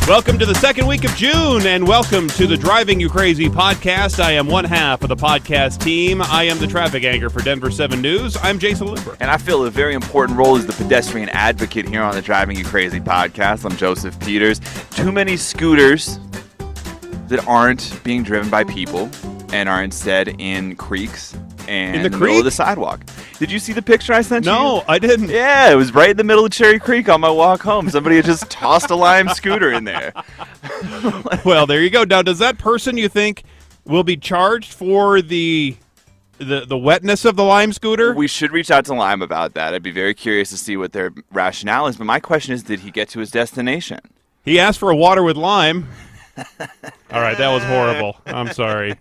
Welcome to the second week of June, and welcome to the Driving You Crazy podcast. I am one half of the podcast team. I am the traffic anchor for Denver7 News. I'm Jason Lipper. And I fill a very important role as the pedestrian advocate here on the Driving You Crazy podcast. I'm Joseph Peters. Too many scooters that aren't being driven by people and are instead in creeks and in the middle of the sidewalk. Did you see the picture I sent you? No, I didn't. Yeah, it was right in the middle of Cherry Creek on my walk home. Somebody had just tossed a lime scooter in there. Well, there you go. Now, does that person, you think, will be charged for the wetness of the lime scooter? We should reach out to Lime about that. I'd be very curious to see what their rationale is. But my question is, did he get to his destination? He asked for a water with lime. All right, that was horrible. I'm sorry.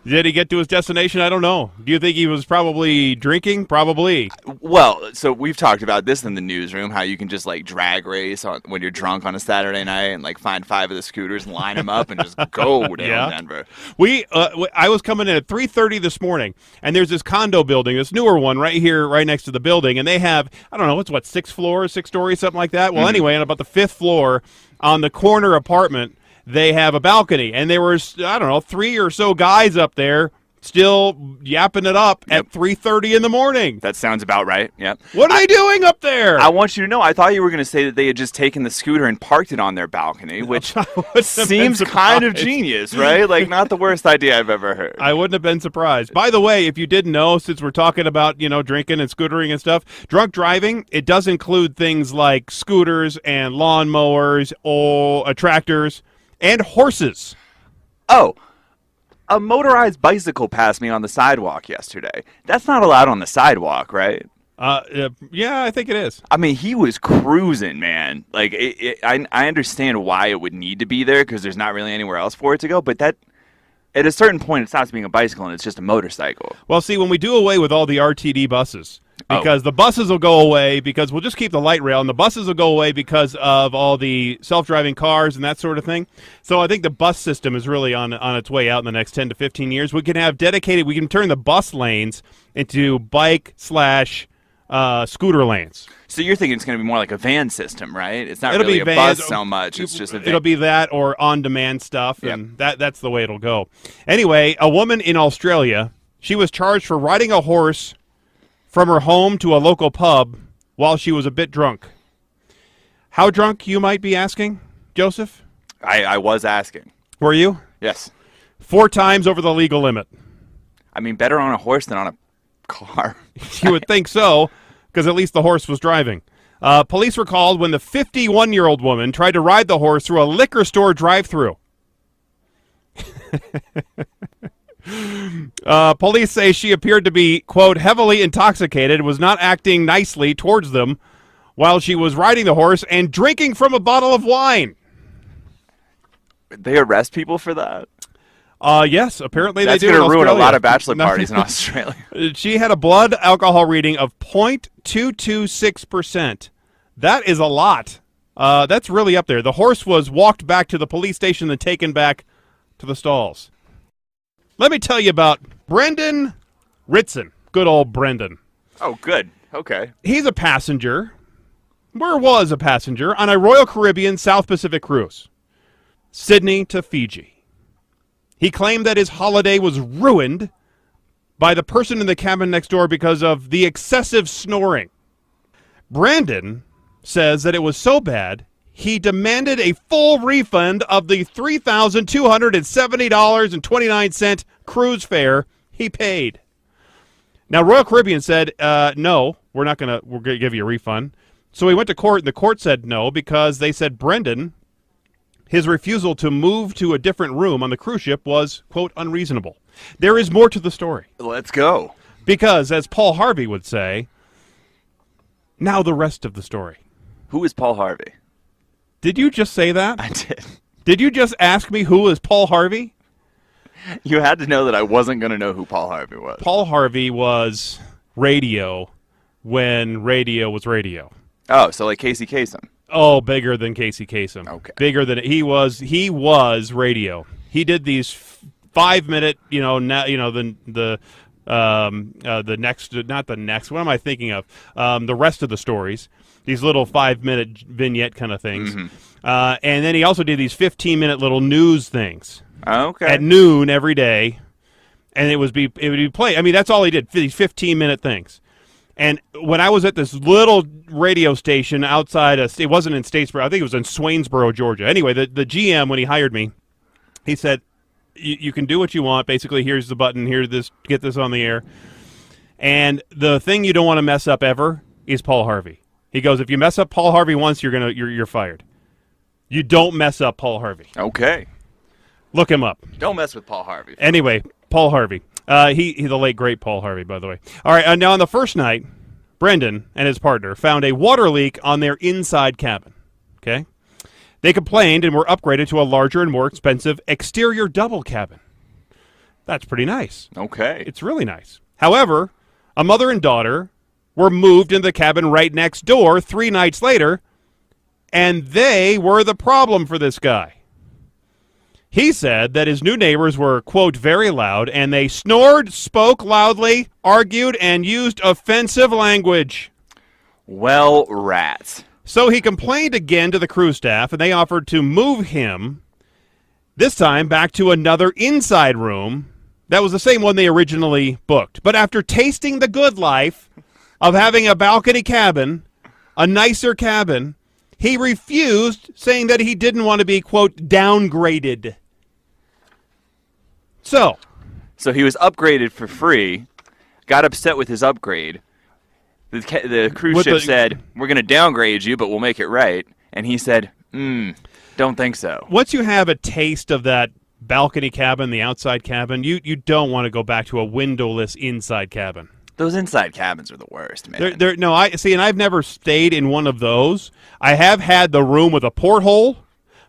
Did he get to his destination? I don't know. Do you think he was probably drinking? Probably. Well, so we've talked about this in the newsroom, how you can just like drag race when you're drunk on a Saturday night and like find 5 of the scooters and line them up and just go down Denver. I was coming in at 3:30 this morning, and there's this condo building, this newer one right here, right next to the building, and they have, I don't know, it's what, 6 floors, 6 stories, something like that? Well, anyway, on about the 5th floor on the corner apartment, they have a balcony, and there was, I don't know, 3 or so guys up there still yapping it up at 3:30 in the morning. That sounds about right, yep. What are they doing up there? I want you to know, I thought you were going to say that they had just taken the scooter and parked it on their balcony, which seems kind of genius, right? Like, not the worst idea I've ever heard. I wouldn't have been surprised. By the way, if you didn't know, since we're talking about, drinking and scootering and stuff, drunk driving, it does include things like scooters and lawnmowers or tractors. And horses. Oh, a motorized bicycle passed me on the sidewalk yesterday. That's not allowed on the sidewalk, right? Yeah, I think it is. I mean, he was cruising, man. Like, I understand why it would need to be there because there's not really anywhere else for it to go. But that, at a certain point, it stops being a bicycle and it's just a motorcycle. Well, see, when we do away with all the RTD buses, because the buses will go away because we'll just keep the light rail, and the buses will go away because of all the self-driving cars and that sort of thing. So I think the bus system is really on its way out in the next 10 to 15 years. We can have we can turn the bus lanes into bike/scooter lanes. So you're thinking it's going to be more like a van system, right? It's not really a bus so much. It's just a van. It'll be that or on-demand stuff, and that's the way it'll go. Anyway, a woman in Australia, she was charged for riding a horse from her home to a local pub while she was a bit drunk. How drunk, you might be asking, Joseph? I was asking. Were you? Yes. 4 times over the legal limit. I mean, better on a horse than on a car. You would think so, because at least the horse was driving. Police were called when the 51-year-old woman tried to ride the horse through a liquor store drive-thru. Police say she appeared to be, quote, heavily intoxicated, was not acting nicely towards them while she was riding the horse and drinking from a bottle of wine. They arrest people for that? Yes, apparently they do. That's going to ruin a lot of bachelor parties in Australia. She had a blood alcohol reading of 0.226%. That is a lot. That's really up there. The horse was walked back to the police station and taken back to the stalls. Let me tell you about Brendan Ritson. Good old Brendan. Oh, good. Okay. He's a passenger, was a passenger, on a Royal Caribbean South Pacific cruise, Sydney to Fiji. He claimed that his holiday was ruined by the person in the cabin next door because of the excessive snoring. Brandon says that it was so bad, he demanded a full refund of the $3,270.29 cruise fare he paid. Now, Royal Caribbean said, no, we're going to give you a refund. So he went to court, and the court said no because they said Brendan, his refusal to move to a different room on the cruise ship was, quote, unreasonable. There is more to the story. Let's go. Because, as Paul Harvey would say, now the rest of the story. Who is Paul Harvey? Did you just say that? I did. Did you just ask me who is Paul Harvey? You had to know that I wasn't going to know who Paul Harvey was. Paul Harvey was radio when radio was radio. Oh, so like Casey Kasem. Oh, bigger than Casey Kasem. Okay. Bigger than he was radio. He did these 5-minute, the the next, not the next. What am I thinking of? The rest of the stories. These little 5-minute vignette kind of things. And then he also did these 15-minute little news things. Okay. At noon every day, and it would be played. I mean, that's all he did. These 15-minute things. And when I was at this little radio station outside, it wasn't in Statesboro. I think it was in Swainsboro, Georgia. Anyway, the GM, when he hired me, he said, you can do what you want. Basically, here's the button. Get this on the air. And the thing you don't want to mess up ever is Paul Harvey. He goes, if you mess up Paul Harvey once, you're fired. You don't mess up Paul Harvey. Okay. Look him up. Don't mess with Paul Harvey. Anyway, Paul Harvey. He the late, great Paul Harvey, by the way. All right, now on the first night, Brendan and his partner found a water leak on their inside cabin. Okay? They complained and were upgraded to a larger and more expensive exterior double cabin. That's pretty nice. Okay. It's really nice. However, a mother and daughter were moved into the cabin right next door 3 nights later, and they were the problem for this guy. He said that his new neighbors were, quote, very loud, and they snored, spoke loudly, argued, and used offensive language. Well, rats. So he complained again to the crew staff, and they offered to move him, this time back to another inside room that was the same one they originally booked. But after tasting the good life of having a balcony cabin, a nicer cabin, he refused, saying that he didn't want to be, quote, downgraded. So he was upgraded for free, got upset with his upgrade. The cruise ship said, we're going to downgrade you, but we'll make it right. And he said, don't think so. Once you have a taste of that balcony cabin, the outside cabin, you don't want to go back to a windowless inside cabin. Those inside cabins are the worst, man. I see, and I've never stayed in one of those. I have had the room with a porthole,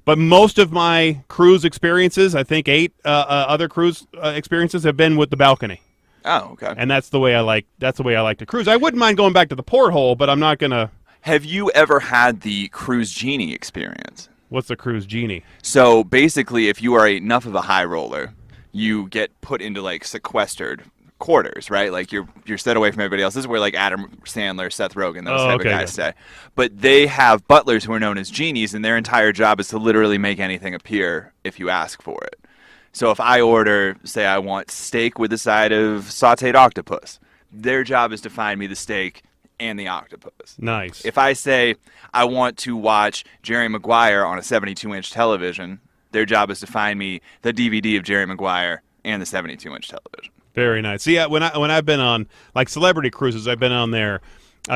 but most of my cruise experiences, I think 8 other cruise experiences, have been with the balcony. Oh, okay. And that's the way I like to cruise. I wouldn't mind going back to the porthole, but I'm not gonna. Have you ever had the cruise genie experience? What's the cruise genie? So basically, if you are enough of a high roller, you get put into like sequestered quarters, right? Like you're set away from everybody else. This is where like Adam Sandler, Seth Rogen, those type of guys stay. But they have butlers who are known as genies, and their entire job is to literally make anything appear if you ask for it. So if I order, say I want steak with a side of sautéed octopus, their job is to find me the steak and the octopus. Nice. If I say I want to watch Jerry Maguire on a 72-inch television, their job is to find me the DVD of Jerry Maguire and the 72-inch television. Very nice. See, when I've been on like celebrity cruises, I've been on their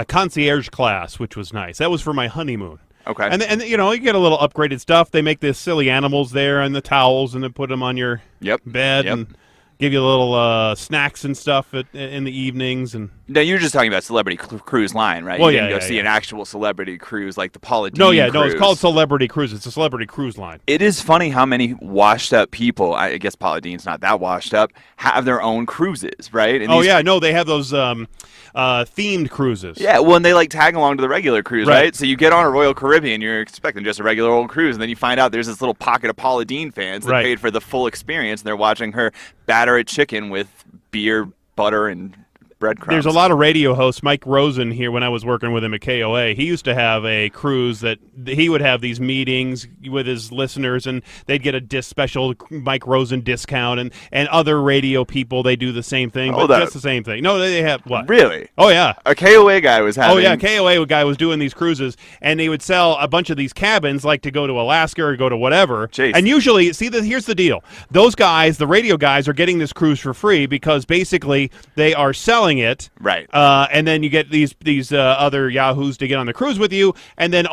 concierge class, which was nice. That was for my honeymoon. Okay. And you know, you get a little upgraded stuff. They make the silly animals there and the towels, and then put them on your bed and give you little snacks and stuff in the evenings. And now you're just talking about Celebrity Cruise Line, right? Well, you didn't go see an actual celebrity cruise like the Paula Deen cruise. No, it's called Celebrity Cruise. It's a Celebrity Cruise Line. It is funny how many washed up people, I guess Paula Deen's not that washed up, have their own cruises, right? And they have those themed cruises. Yeah, well, and they like tag along to the regular cruise, right? So you get on a Royal Caribbean, you're expecting just a regular old cruise, and then you find out there's this little pocket of Paula Deen fans that paid for the full experience, and they're watching her batter a chicken with beer, butter, and breadcrumbs. There's a lot of radio hosts. Mike Rosen here, when I was working with him at KOA, he used to have a cruise that he would have these meetings with his listeners, and they'd get a special Mike Rosen discount, and other radio people, they do the same thing, but just the same thing. No, they have what? Really? Oh, yeah. A KOA guy was having... Oh, yeah, KOA guy was doing these cruises, and they would sell a bunch of these cabins, like to go to Alaska or go to whatever. Jeez. And usually, here's the deal. Those guys, the radio guys, are getting this cruise for free because basically they are selling it. Right. And then you get these other yahoos to get on the cruise with you, and then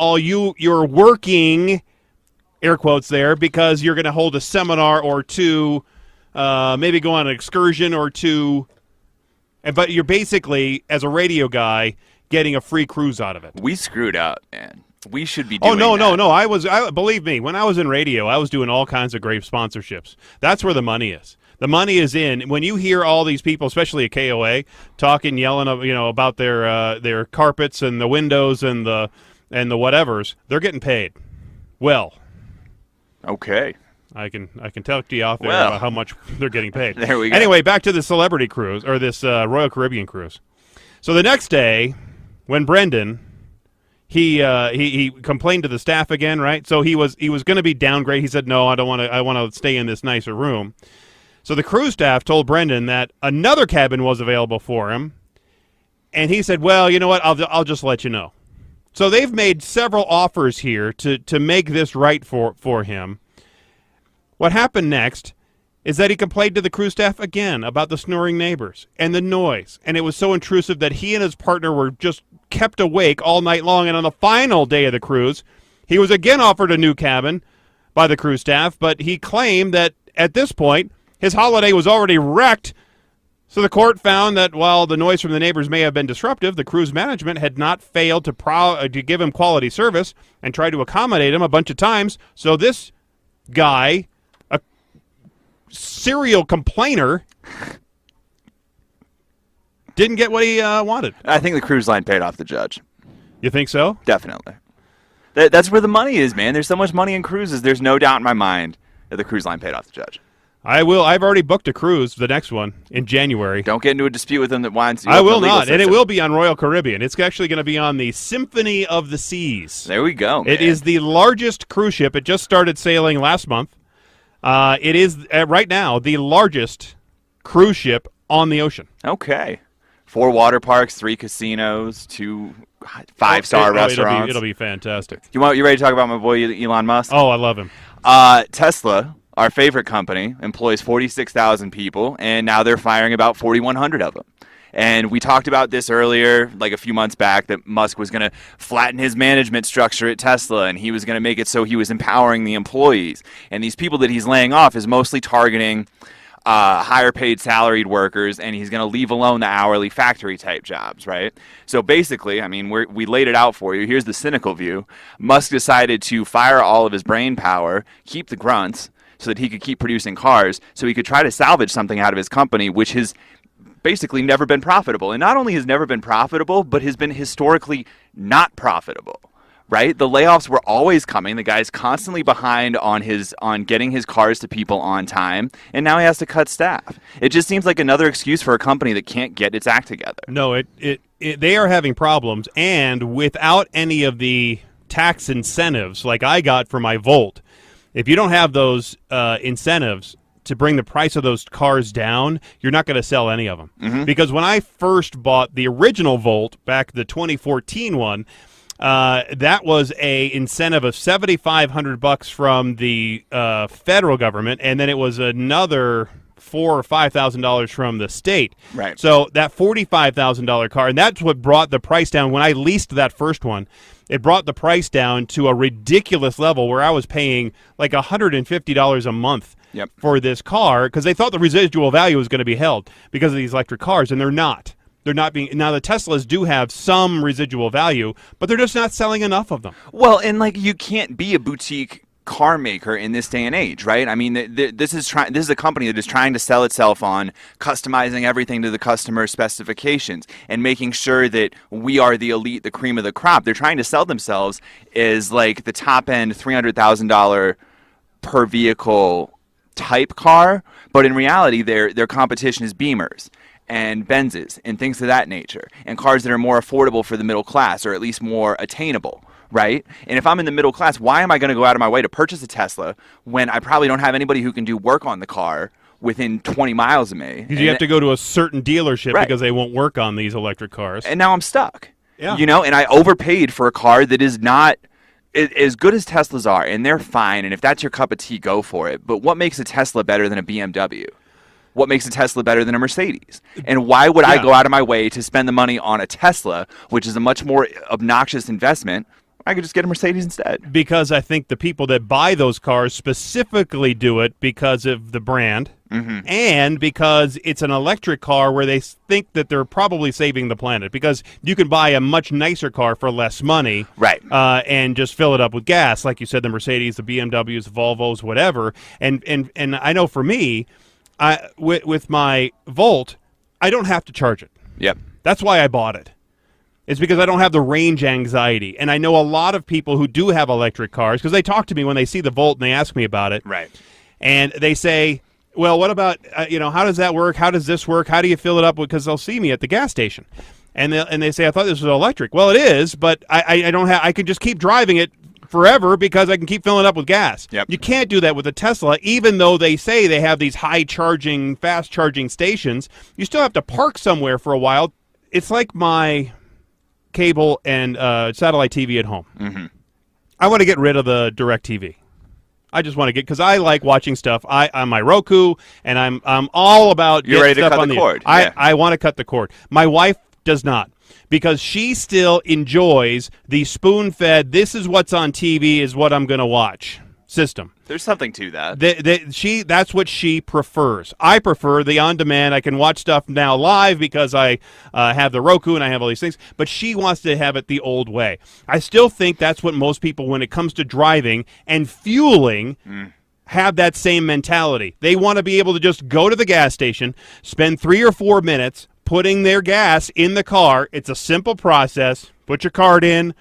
you're working, air quotes there, because you're going to hold a seminar or two, maybe go on an excursion or two, but you're basically, as a radio guy, getting a free cruise out of it. We screwed up, man. We should be doing no. Believe me, when I was in radio, I was doing all kinds of great sponsorships. That's where the money is. The money is in when you hear all these people, especially at KOA, talking, yelling, about their carpets and the windows and the whatevers. They're getting paid. Well. Okay. I can talk to you out there Well. about how much they're getting paid. There we go. Anyway, back to the celebrity cruise, or this Royal Caribbean cruise. So the next day, when Brendan, he complained to the staff again, right? So he was going to be downgraded. He said, "No, I don't want to. I want to stay in this nicer room." So the cruise staff told Brendan that another cabin was available for him, and he said, "Well, you know what? I'll just let you know." So they've made several offers here to make this right for him. What happened next is that he complained to the cruise staff again about the snoring neighbors and the noise, and it was so intrusive that he and his partner were just kept awake all night long. And on the final day of the cruise, he was again offered a new cabin by the cruise staff, but he claimed that at this point his holiday was already wrecked. So the court found that while the noise from the neighbors may have been disruptive, the cruise management had not failed to give him quality service and tried to accommodate him a bunch of times. So this guy, a serial complainer, didn't get what he wanted. I think the cruise line paid off the judge. You think so? Definitely. That's where the money is, man. There's so much money in cruises. There's no doubt in my mind that the cruise line paid off the judge. I will. I've already booked a cruise, the next one, in January. Don't get into a dispute with them that winds you I up in will the legal not, and it system. will be on Royal Caribbean. It's actually going to be on the Symphony of the Seas. There we go, man. It is the largest cruise ship. It just started sailing last month. It is, right now, the largest cruise ship on the ocean. Okay. 4 water parks, 3 casinos, 2 5-star restaurants. It'll be fantastic. You ready to talk about my boy Elon Musk? Oh, I love him. Tesla, our favorite company, employs 46,000 people, and now they're firing about 4,100 of them. And we talked about this earlier, like a few months back, that Musk was going to flatten his management structure at Tesla, and he was going to make it so he was empowering the employees. And these people that he's laying off is mostly targeting higher paid salaried workers, and he's going to leave alone the hourly factory type jobs, right? So basically, I mean, we laid it out for you. Here's the cynical view. Musk decided to fire all of his brain power, keep the grunts, so that he could keep producing cars, so he could try to salvage something out of his company, which has basically never been profitable. And not only has never been profitable, but has been historically not profitable. Right? The layoffs were always coming. The guy's constantly behind on getting his cars to people on time, and now he has to cut staff. It just seems like another excuse for a company that can't get its act together. No, they are having problems, and without any of the tax incentives like I got for my Volt, if you don't have those incentives to bring the price of those cars down, you're not going to sell any of them. Mm-hmm. Because when I first bought the original Volt, back the 2014 one, that was a incentive of $7,500 from the federal government, and then it was another $4,000 or $5,000 from the state. Right. So that $45,000 car, and that's what brought the price down. When I leased that first one, it brought the price down to a ridiculous level where I was paying like $150 a month. Yep. For this car, because they thought the residual value was going to be held because of these electric cars, and they're not. They're not being. Now the Teslas do have some residual value, but they're just not selling enough of them. Well, and like you can't be a boutique car maker in this day and age, right? I mean, this is a company that is trying to sell itself on customizing everything to the customer specifications and making sure that we are the elite, the cream of the crop. They're trying to sell themselves as like the top end $300,000 per vehicle type car, but in reality their competition is Beamers and Benzes and things of that nature, and cars that are more affordable for the middle class, or at least more attainable, right? And if I'm in the middle class, why am I going to go out of my way to purchase a Tesla when I probably don't have anybody who can do work on the car within 20 miles of me? Because you have to go to a certain dealership, right, because they won't work on these electric cars. And now I'm stuck. Yeah. You know, and I overpaid for a car that is not as good as Teslas are, and they're fine, and if that's your cup of tea, go for it. But what makes a Tesla better than a BMW? What makes a Tesla better than a Mercedes? And why would I go out of my way to spend the money on a Tesla, which is a much more obnoxious investment? I could just get a Mercedes instead. Because I think the people that buy those cars specifically do it because of the brand, mm-hmm, and because it's an electric car where they think that they're probably saving the planet, because you can buy a much nicer car for less money, right, and just fill it up with gas, like you said, the Mercedes, the BMWs, the Volvos, whatever. And I know for me, with my Volt, I don't have to charge it. Yep. That's why I bought it. It's because I don't have the range anxiety. And I know a lot of people who do have electric cars, because they talk to me when they see the Volt and they ask me about it. Right. And they say, well, what about, how does that work? How does this work? How do you fill it up? Because they'll see me at the gas station. And they say, I thought this was electric. Well, it is, but I don't have. I can just keep driving it forever because I can keep filling it up with gas. Yep. You can't do that with a Tesla, even though they say they have these fast charging stations. You still have to park somewhere for a while. It's like my cable and satellite TV at home. Mm-hmm. I want to get rid of the DirecTV. I just want to because I like watching stuff. I'm my Roku, and I'm all about. You're ready to stuff cut on the cord. I want to cut the cord. My wife does not, because she still enjoys the spoon-fed, this is what's on TV is what I'm going to watch system. There's something to that. That's what she prefers. I prefer the on-demand. I can watch stuff now live because I have the Roku and I have all these things, but she wants to have it the old way. I still think that's what most people, when it comes to driving and fueling, have that same mentality. They want to be able to just go to the gas station, spend 3 or 4 minutes putting their gas in the car. It's a simple process. Put your card in,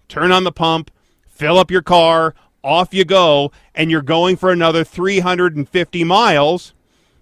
turn on the pump, fill up your car, off you go, and you're going for another 350 miles.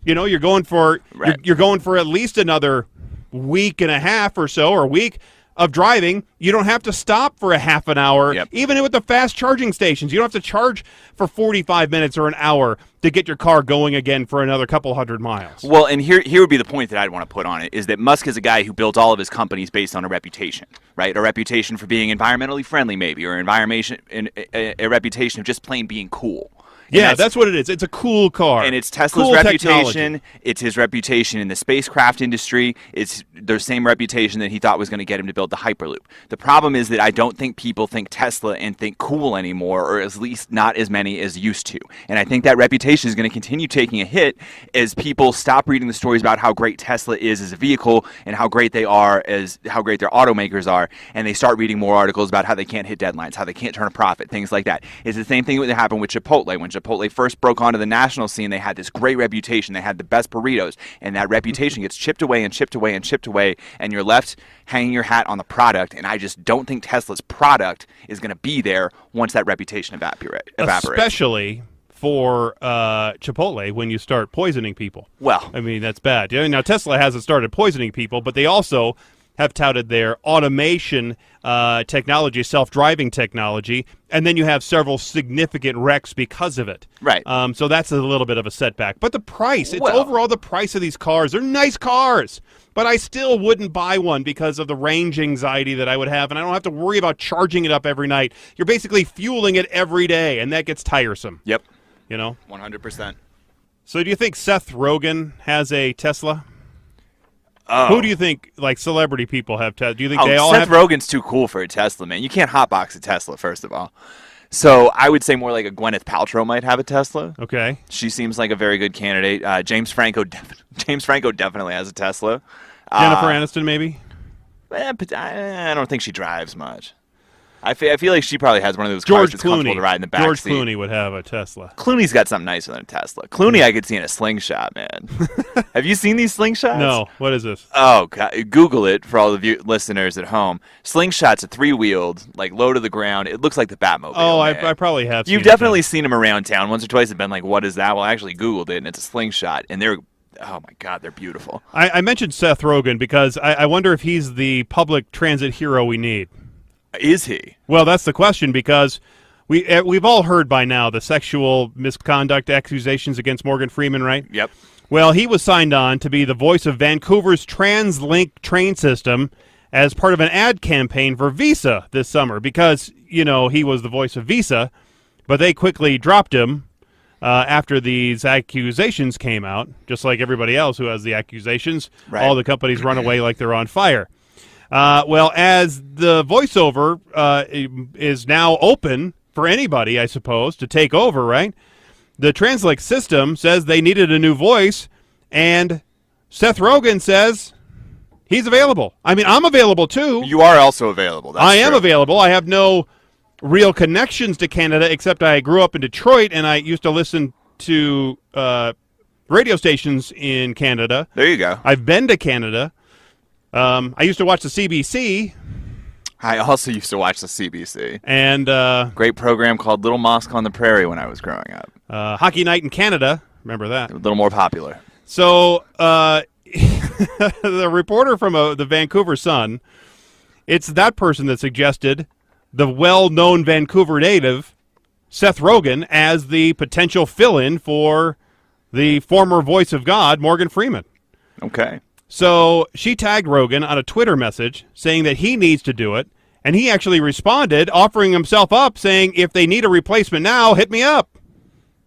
You're going for you're going for at least another week and a half or so, or a week of driving. You don't have to stop for a half an hour. Yep. Even with the fast charging stations, you don't have to charge for 45 minutes or an hour to get your car going again for another couple hundred miles. Well, and here would be the point that I'd want to put on it, is that Musk is a guy who built all of his companies based on a reputation, right? A reputation for being environmentally friendly, maybe, or a reputation of just plain being cool. Yeah, that's what it is. It's a cool car. And it's Tesla's cool reputation. Technology. It's his reputation in the spacecraft industry. It's their same reputation that he thought was going to get him to build the Hyperloop. The problem is that I don't think people think Tesla and think cool anymore, or at least not as many as used to. And I think that reputation is going to continue taking a hit as people stop reading the stories about how great Tesla is as a vehicle and how great they are as how great their automakers are, and they start reading more articles about how they can't hit deadlines, how they can't turn a profit, things like that. It's the same thing that happened with Chipotle. When Chipotle first broke onto the national scene, they had this great reputation. They had the best burritos, and that reputation gets chipped away and chipped away and chipped away, and you're left hanging your hat on the product. And I just don't think Tesla's product is going to be there once that reputation evaporates. Especially for Chipotle when you start poisoning people. Well, I mean, that's bad. Now, Tesla hasn't started poisoning people, but they also have touted their automation technology, self-driving technology, and then you have several significant wrecks because of it. Right. So that's a little bit of a setback. But the price, overall the price of these cars, they're nice cars, but I still wouldn't buy one because of the range anxiety that I would have, and I don't have to worry about charging it up every night. You're basically fueling it every day, and that gets tiresome. Yep. 100%. So do you think Seth Rogen has a Tesla? Oh. Who do you think, like, celebrity people have Tesla? Do you think they all Seth have? Rogen's too cool for a Tesla, man. You can't hotbox a Tesla, first of all. So I would say more like a Gwyneth Paltrow might have a Tesla. Okay. She seems like a very good candidate. James Franco definitely has a Tesla. Jennifer Aniston, maybe? But I don't think she drives much. I feel like she probably has one of those George cars that's comfortable to ride in the back George seat. Clooney would have a Tesla. Clooney's got something nicer than a Tesla. Clooney I could see in a slingshot, man. Have you seen these slingshots? No. What is this? Oh, God. Google it for all the listeners at home. Slingshot's a 3-wheeled, like low to the ground. It looks like the Batmobile. Oh, man. I probably have. You've definitely seen them around town. Once or twice I've been like, what is that? Well, I actually Googled it, and it's a slingshot. And they're, oh, my God, they're beautiful. I mentioned Seth Rogen because I wonder if he's the public transit hero we need. Is he? Well, that's the question, because we've all heard by now the sexual misconduct accusations against Morgan Freeman, right? Yep. Well, he was signed on to be the voice of Vancouver's TransLink train system as part of an ad campaign for Visa this summer because, he was the voice of Visa, but they quickly dropped him after these accusations came out, just like everybody else who has the accusations. Right. All the companies run away like they're on fire. Well, as the voiceover is now open for anybody, I suppose, to take over, right? The TransLink system says they needed a new voice, and Seth Rogen says he's available. I mean, I'm available, too. You are also available. That's I am true. available. I have no real connections to Canada, except I grew up in Detroit, and I used to listen to radio stations in Canada. There you go. I've been to Canada. I used to watch the CBC. I also used to watch the CBC. And great program called Little Mosque on the Prairie when I was growing up. Hockey night in Canada. Remember that? A little more popular. So the reporter from the Vancouver Sun, it's that person that suggested the well-known Vancouver native, Seth Rogen, as the potential fill-in for the former voice of God, Morgan Freeman. Okay. So she tagged Rogen on a Twitter message saying that he needs to do it, and he actually responded, offering himself up, saying, if they need a replacement now, hit me up.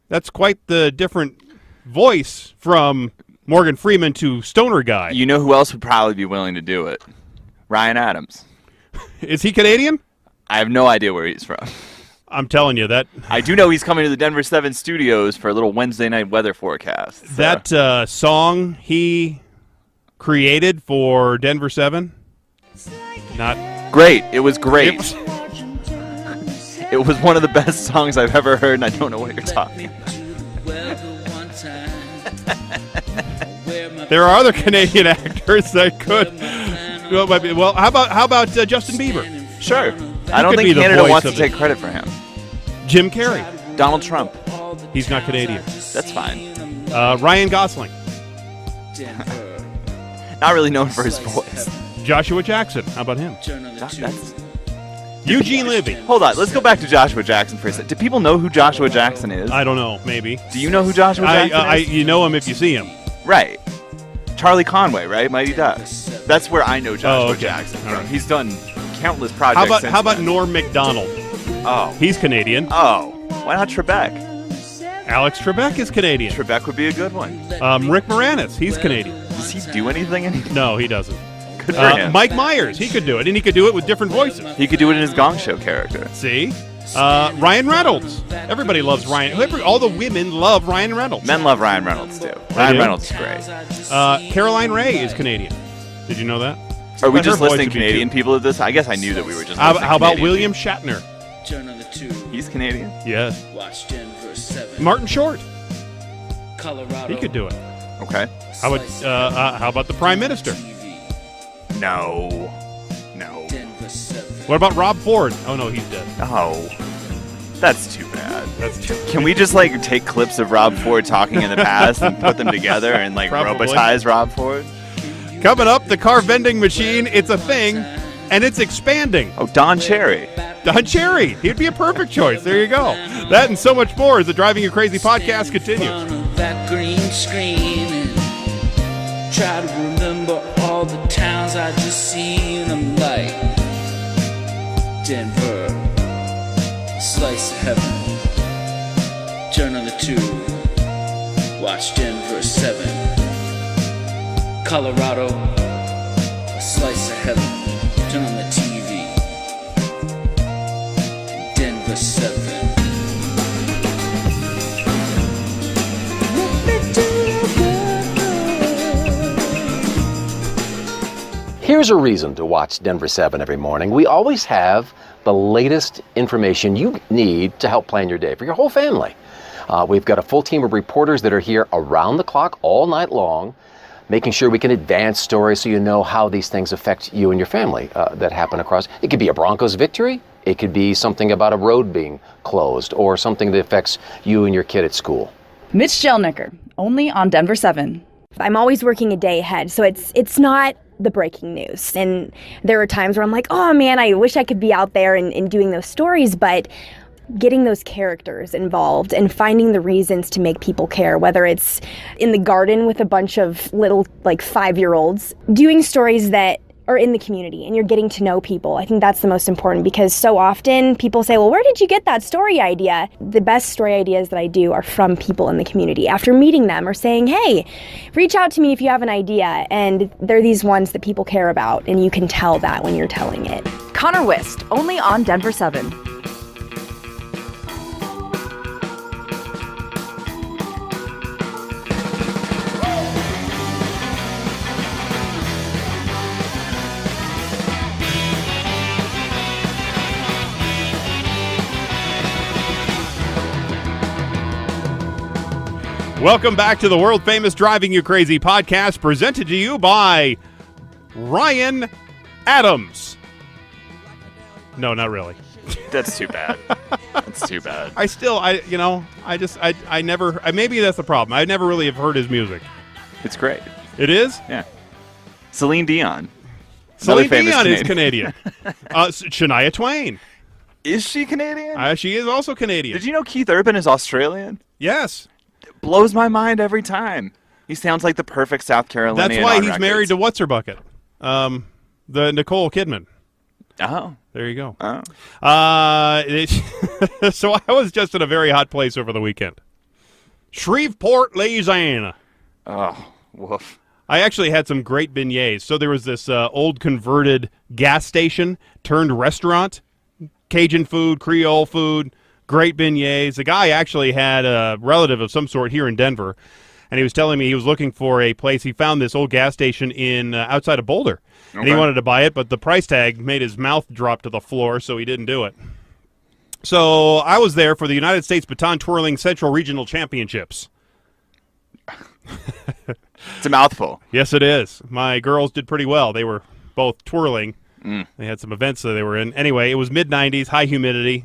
That's quite the different voice from Morgan Freeman to Stoner Guy. You know who else would probably be willing to do it? Ryan Adams. Is he Canadian? I have no idea where he's from. I'm telling you that. I do know he's coming to the Denver7 studios for a little Wednesday night weather forecast. So. That song he created for Denver7, not great. It was great. It was one of the best songs I've ever heard, and I don't know what you're talking about. There are other Canadian actors that could. Well, how about Justin Bieber? Sure. I don't think Canada wants to take credit for him. Jim Carrey. Donald Trump. He's not Canadian. That's fine. Ryan Gosling. Not really known for his voice. Joshua Jackson. How about him? That's... Eugene Levy. Hold on. Let's go back to Joshua Jackson for a second. Do people know who Joshua Jackson is? I don't know. Maybe. Do you know who Joshua Jackson is? You know him if you see him. Right. Charlie Conway, right? Mighty Ducks. That's where I know Joshua Jackson from. Right. He's done countless projects. How about Norm Macdonald? Oh. He's Canadian. Oh. Why not Trebek? Alex Trebek is Canadian. Trebek would be a good one. Rick Moranis. He's Canadian. Does he do anything anymore? No, he doesn't. Good for him. Mike Myers. He could do it, and he could do it with different voices. He could do it in his Gong Show character. See? Ryan Reynolds. Everybody loves Ryan. All the women love Ryan Reynolds. Men love Ryan Reynolds, too. Ryan Reynolds is great. Caroline Ray is Canadian. Did you know that? Are we just listing Canadian people at this? I guess I knew that we were just listing How about Canadian William people. Shatner? He's Canadian? Yes. Martin Short. He could do it. Okay. How about the Prime Minister? No. What about Rob Ford? Oh, no, he's dead. Oh. That's too bad. Can we just, take clips of Rob Ford talking in the past and put them together and, robotize Rob Ford? Coming up, the car vending machine. It's a thing, and it's expanding. Oh, Don Cherry. Don Cherry. He'd be a perfect choice. There you go. That and so much more as the Driving You Crazy podcast continues. That green screen and try to remember all the towns I just seen. I'm like Denver, slice of heaven. Turn on the tube, watch Denver7. Colorado, a slice of heaven. Turn on the TV, Denver7. Here's a reason to watch Denver7 every morning. We always have the latest information you need to help plan your day for your whole family. We've got a full team of reporters that are here around the clock all night long, making sure we can advance stories so you know how these things affect you and your family that happen across. It could be a Broncos victory. It could be something about a road being closed or something that affects you and your kid at school. Mitch Jelniker, only on Denver7. I'm always working a day ahead, so it's not the breaking news. And there are times where I'm like, oh man, I wish I could be out there and doing those stories, but getting those characters involved and finding the reasons to make people care, whether it's in the garden with a bunch of little 5-year-olds, doing stories that are in the community and you're getting to know people. I think that's the most important, because so often people say, well, where did you get that story idea? The best story ideas that I do are from people in the community after meeting them or saying, hey, reach out to me if you have an idea. And they're these ones that people care about, and you can tell that when you're telling it. Connor Wist, only on Denver7. Welcome back to the world-famous Driving You Crazy podcast, presented to you by Ryan Adams. No, not really. That's too bad. It's too bad. Maybe that's the problem. I never really have heard his music. It's great. It is? Yeah. Celine Dion. Celine Another famous Dion is Canadian. Shania Twain. Is she Canadian? She is also Canadian. Did you know Keith Urban is Australian? Yes. It blows my mind every time. He sounds like the perfect South Carolinian. That's why he's married to What's Her Bucket, the Nicole Kidman. Oh. There you go. Oh. So I was just in a very hot place over the weekend. Shreveport, Louisiana. Oh, woof. I actually had some great beignets. So there was this old converted gas station turned restaurant. Cajun food, Creole food, great beignets. The guy actually had a relative of some sort here in Denver, and he was telling me he was looking for a place. He found this old gas station in outside of Boulder, and he wanted to buy it, but the price tag made his mouth drop to the floor, so he didn't do it. So I was there for the United States Baton Twirling Central Regional Championships. It's a mouthful. Yes, it is. My girls did pretty well. They were both twirling. They had some events that they were in. Anyway, it was mid-90s, high humidity,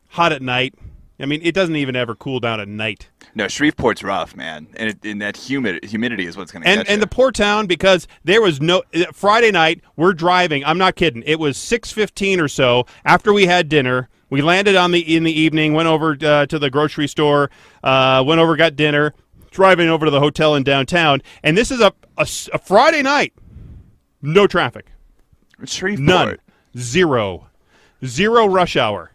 hot at night. I mean, it doesn't even ever cool down at night. No, Shreveport's rough, man. And that humidity is what's going to get you. And the poor town, because there was no – Friday night, we're driving. I'm not kidding. It was 6:15 or so after we had dinner. We landed in the evening, went over to the grocery store, went over, got dinner, driving over to the hotel in downtown. And this is a Friday night. No traffic. Shreveport. None. Zero rush hour.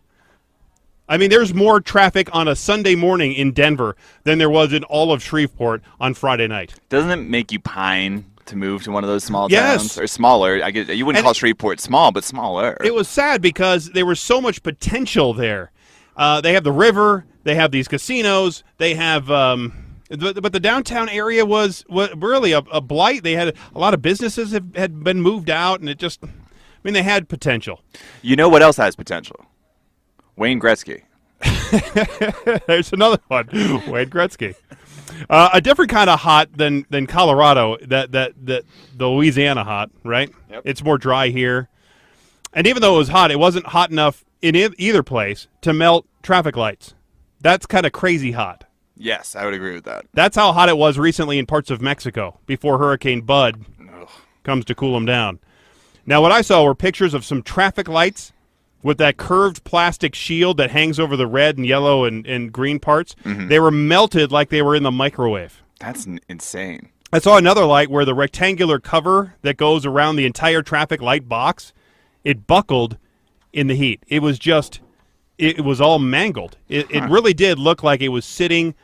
I mean, there's more traffic on a Sunday morning in Denver than there was in all of Shreveport on Friday night. Doesn't it make you pine to move to one of those small Yes. towns? Or smaller. I guess you wouldn't call Shreveport small, but smaller. It was sad because there was so much potential there. They have the river. They have these casinos. They have... but the downtown area was really a blight. They had a lot of businesses had been moved out, and they had potential. You know what else has potential? Wayne Gretzky. There's another one, Wayne Gretzky. A different kind of hot than Colorado, the Louisiana hot, right? Yep. It's more dry here. And even though it was hot, it wasn't hot enough in either place to melt traffic lights. That's kind of crazy hot. Yes, I would agree with that. That's how hot it was recently in parts of Mexico before Hurricane Bud comes to cool them down. Now, what I saw were pictures of some traffic lights with that curved plastic shield that hangs over the red and yellow and green parts. Mm-hmm. They were melted like they were in the microwave. That's insane. I saw another light where the rectangular cover that goes around the entire traffic light box, it buckled in the heat. It was just... It was all mangled. It really did look like it was sitting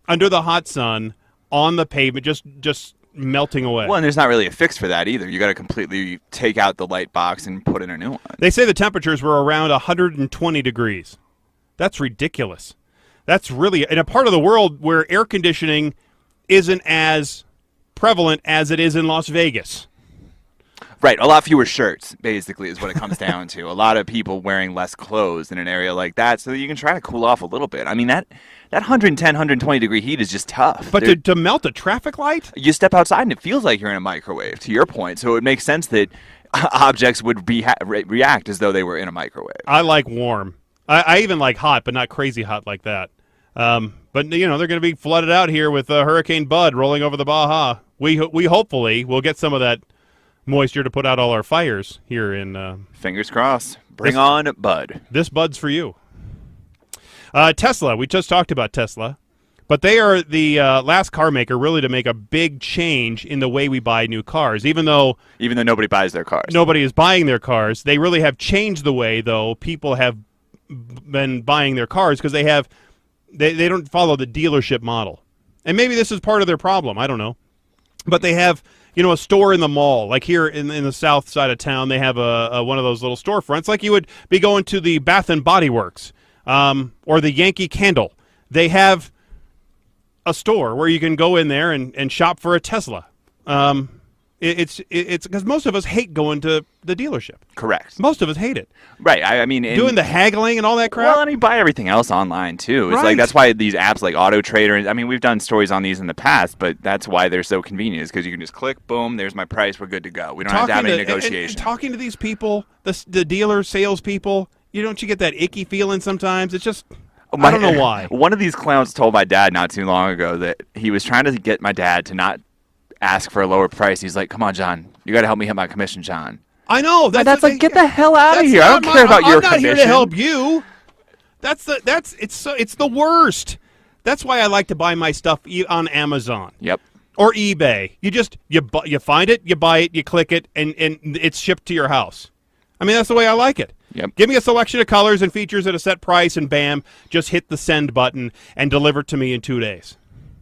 under the hot sun on the pavement, just melting away. Well, and there's not really a fix for that either. You got to completely take out the light box and put in a new one. They say the temperatures were around 120 degrees. That's ridiculous. That's really in a part of the world where air conditioning isn't as prevalent as it is in Las Vegas. Right, a lot fewer shirts, basically, is what it comes down to. A lot of people wearing less clothes in an area like that so that you can try to cool off a little bit. I mean, that 110, 120 degree heat is just tough. But to melt a traffic light? You step outside and it feels like you're in a microwave, to your point. So it makes sense that objects would react as though they were in a microwave. I like warm. I even like hot, but not crazy hot like that. But, they're going to be flooded out here with Hurricane Bud rolling over the Baja. We hopefully will get some of that moisture to put out all our fires here in... Fingers crossed. Bring on Bud. This Bud's for you. Tesla. We just talked about Tesla. But they are the last car maker really to make a big change in the way we buy new cars. Even though nobody buys their cars. Nobody is buying their cars. They really have changed the way, though, people have been buying their cars because they don't follow the dealership model. And maybe this is part of their problem. I don't know. But they have... a store in the mall, like here in the south side of town, they have one of those little storefronts, like you would be going to the Bath and Body Works or the Yankee Candle. They have a store where you can go in there and shop for a Tesla. It's because most of us hate going to the dealership. Correct. Most of us hate it. Right. I mean, doing the haggling and all that crap. Well, and you buy everything else online too. It's like that's why these apps like Auto Trader. I mean, we've done stories on these in the past, but that's why they're so convenient. Is because you can just click, boom, there's my price. We're good to go. We don't have to have any negotiation. And talking to these people, the dealer salespeople, don't you get that icky feeling sometimes? It's just I don't know why. One of these clowns told my dad not too long ago that he was trying to get my dad to not ask for a lower price. He's like, "Come on, John, you got to help me hit my commission, John." I know. That's like, get the hell out of here. I don't care about your commission. I'm not here to help you. It's the worst. That's why I like to buy my stuff on Amazon. Yep. Or eBay. You find it, you buy it, you click it, and it's shipped to your house. I mean, that's the way I like it. Yep. Give me a selection of colors and features at a set price, and bam, just hit the send button and deliver it to me in 2 days.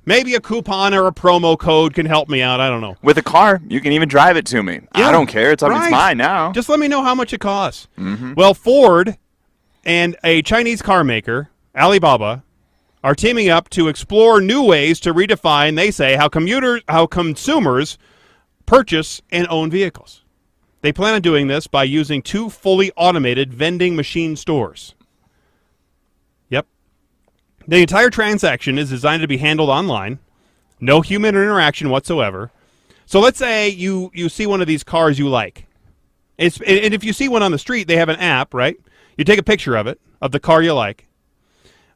Maybe a coupon or a promo code can help me out. I don't know. With a car, you can even drive it to me. Yeah, I don't care. It's right. mine now. Just let me know how much it costs. Mm-hmm. Well, Ford and a Chinese car maker, Alibaba, are teaming up to explore new ways to redefine, they say, how consumers purchase and own vehicles. They plan on doing this by using 2 fully automated vending machine stores. Yep. The entire transaction is designed to be handled online, no human interaction whatsoever. So let's say you see one of these cars you like. And if you see one on the street, they have an app, right? You take a picture of it, of the car you like.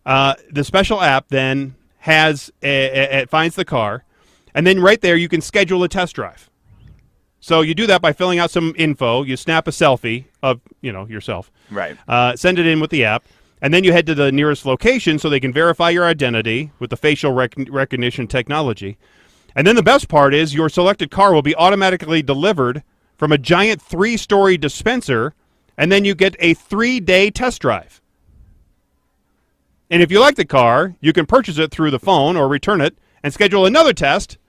The special app then it finds the car, and then right there you can schedule a test drive. So you do that by filling out some info. You snap a selfie of yourself. Right. Send it in with the app, and then you head to the nearest location so they can verify your identity with the facial recognition technology. And then the best part is your selected car will be automatically delivered from a giant 3-story dispenser, and then you get a 3-day test drive. And if you like the car, you can purchase it through the phone or return it and schedule another test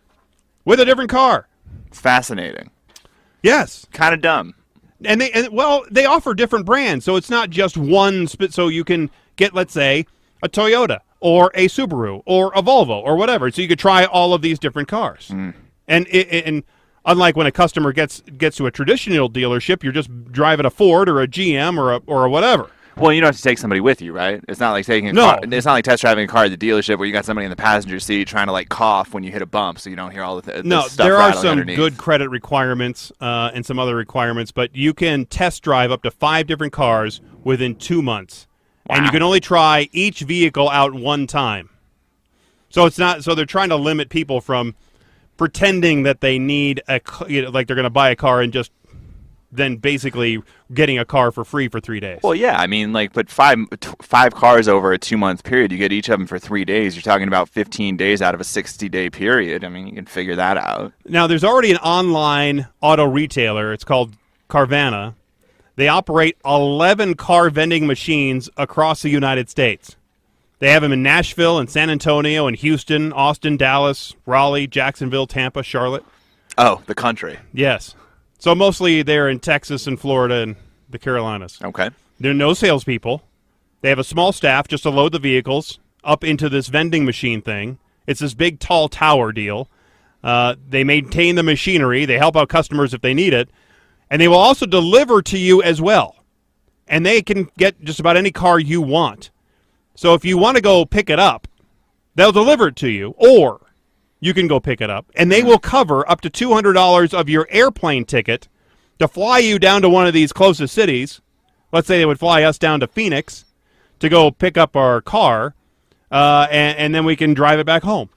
with a different car. Fascinating. Yes. Kind of dumb. And they offer different brands, so it's not just one. So you can get, let's say, a Toyota or a Subaru or a Volvo or whatever. So you could try all of these different cars. Mm. And unlike when a customer gets to a traditional dealership, you're just driving a Ford or a GM or a whatever. Well, you don't have to take somebody with you, right? It's not like taking a car. It's not like test driving a car at the dealership where you got somebody in the passenger seat trying to cough when you hit a bump, so you don't hear all the stuff there are some underneath. Good credit requirements and some other requirements, but you can test drive up to 5 different cars within 2 months, and you can only try each vehicle out one time. So it's not. So they're trying to limit people from pretending that they need like they're going to buy a car and just then basically getting a car for free for 3 days. Well, yeah, I mean, but five cars over a 2-month period, you get each of them for 3 days. You're talking about 15 days out of a 60-day period. I mean, you can figure that out. Now, there's already an online auto retailer. It's called Carvana. They operate 11 car vending machines across the United States. They have them in Nashville and San Antonio and Houston, Austin, Dallas, Raleigh, Jacksonville, Tampa, Charlotte. Oh, the country. Yes. So mostly they're in Texas and Florida and the Carolinas. Okay. There are no salespeople. They have a small staff just to load the vehicles up into this vending machine thing. It's this big, tall tower deal. They maintain the machinery. They help out customers if they need it. And they will also deliver to you as well. And they can get just about any car you want. So if you want to go pick it up, they'll deliver it to you. Or you can go pick it up, and they will cover up to $200 of your airplane ticket to fly you down to one of these closest cities. Let's say they would fly us down to Phoenix to go pick up our car, and then we can drive it back home.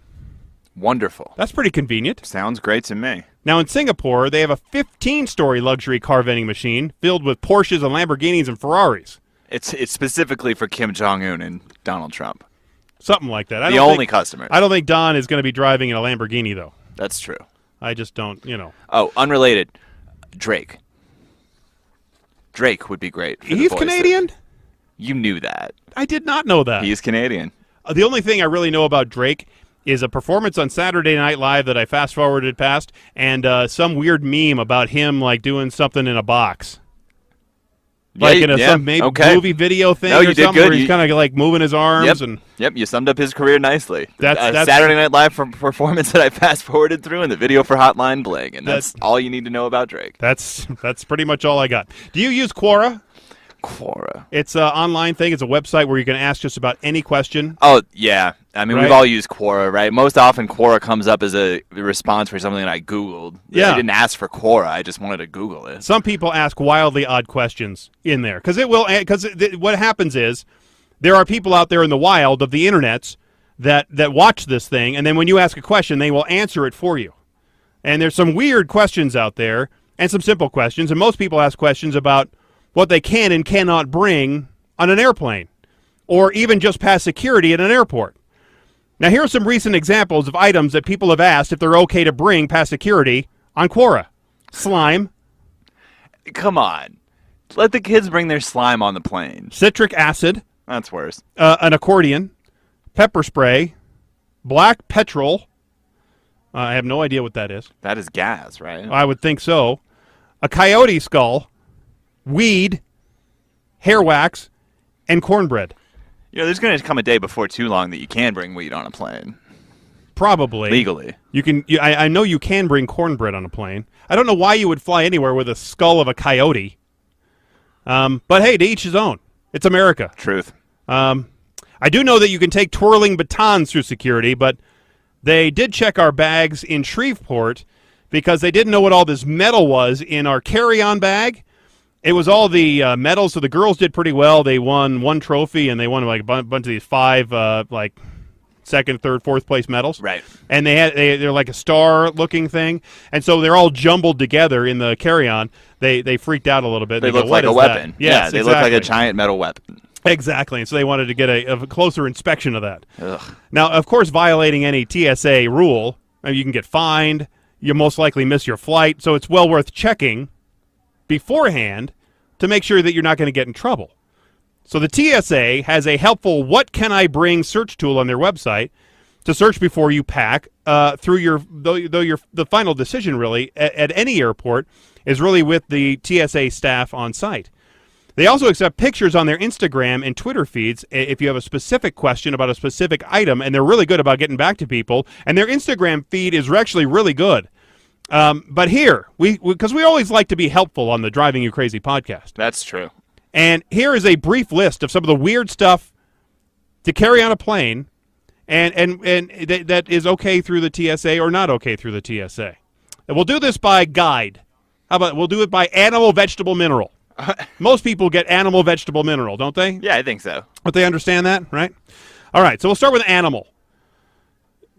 Wonderful. That's pretty convenient. Sounds great to me. Now, in Singapore, they have a 15-story luxury car vending machine filled with Porsches and Lamborghinis and Ferraris. It's specifically for Kim Jong-un and Donald Trump. Something like that. The only customer. I don't think Don is going to be driving in a Lamborghini, though. That's true. I just don't, Oh, unrelated. Drake. Drake would be great. He's Canadian? You knew that. I did not know that. He's Canadian. The only thing I really know about Drake is a performance on Saturday Night Live that I fast-forwarded past, and some weird meme about him, like, doing something in a box. Like in some movie video thing or something where he's kind of like moving his arms. Yep, you summed up his career nicely. That's Saturday Night Live performance that I fast-forwarded through and the video for Hotline Bling, and that's all you need to know about Drake. That's pretty much all I got. Do you use Quora? Quora. It's an online thing. It's a website where you can ask just about any question. Oh, yeah. I mean, Right? we've all used Quora, right? Most often, Quora comes up as a response for something that I Googled. Yeah. I didn't ask for Quora. I just wanted to Google it. Some people ask wildly odd questions in there because what happens is there are people out there in the wild of the internets that watch this thing, and then when you ask a question, they will answer it for you. And there's some weird questions out there and some simple questions, and most people ask questions about what they can and cannot bring on an airplane or even just past security at an airport. Now, here are some recent examples of items that people have asked if they're okay to bring past security on Quora. Slime, Come on. Let the kids bring their slime on the plane. citric acid, That's worse. an accordion, pepper spray, black petrol. I have no idea what that is. That is gas, right? I would think so. A coyote skull, weed, hair wax, and cornbread. There's going to come a day before too long that you can bring weed on a plane. Probably. Legally. You can. I know you can bring cornbread on a plane. I don't know why you would fly anywhere with a skull of a coyote. But hey, to each his own. It's America. Truth. I do know that you can take twirling batons through security, but they did check our bags in Shreveport because they didn't know what all this metal was in our carry-on bag. It was all the medals, so the girls did pretty well. They won one trophy, and they won like a bunch of these 5 second, third, fourth place medals. Right. And they're like a star-looking thing, and so they're all jumbled together in the carry-on. They freaked out a little bit. They go, look like "What a is weapon. that?" Yes, they look like a exactly. giant metal weapon. Exactly, and so they wanted to get a closer inspection of that. Ugh. Now, of course, violating any TSA rule, you can get fined. You most likely miss your flight, so it's well worth checking beforehand to make sure that you're not going to get in trouble. So the TSA has a helpful "What Can I Bring" search tool on their website to search before you pack. The final decision really at any airport is really with the TSA staff on site. They also accept pictures on their Instagram and Twitter feeds if you have a specific question about a specific item, and they're really good about getting back to people. And their Instagram feed is actually really good. But here, because we always like to be helpful on the Driving You Crazy podcast. That's true. And here is a brief list of some of the weird stuff to carry on a plane and that is okay through the TSA or not okay through the TSA. And we'll do this by guide. How about we'll do it by animal, vegetable, mineral. Most people get animal, vegetable, mineral, don't they? Yeah, I think so. But they understand that, right? All right, so we'll start with animal.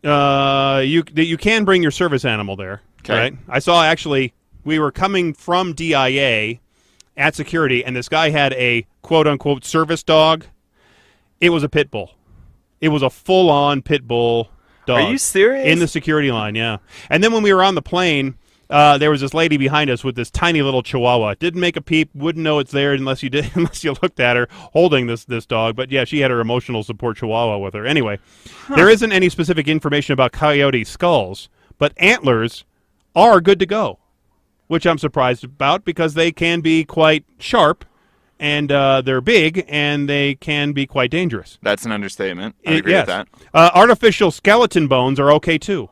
You can bring your service animal there, Okay. right? I saw actually we were coming from DIA at security, and this guy had a quote-unquote service dog. It was a pit bull. It was a full-on pit bull dog. Are you serious? In the security line, yeah. And then when we were on the plane, there was this lady behind us with this tiny little chihuahua. Didn't make a peep, wouldn't know it's there unless you looked at her holding this dog. But yeah, she had her emotional support chihuahua with her. Anyway, there isn't any specific information about coyote skulls, but antlers are good to go, which I'm surprised about because they can be quite sharp, and they're big, and they can be quite dangerous. That's an understatement. I agree Yes. with that. Artificial skeleton bones are okay too.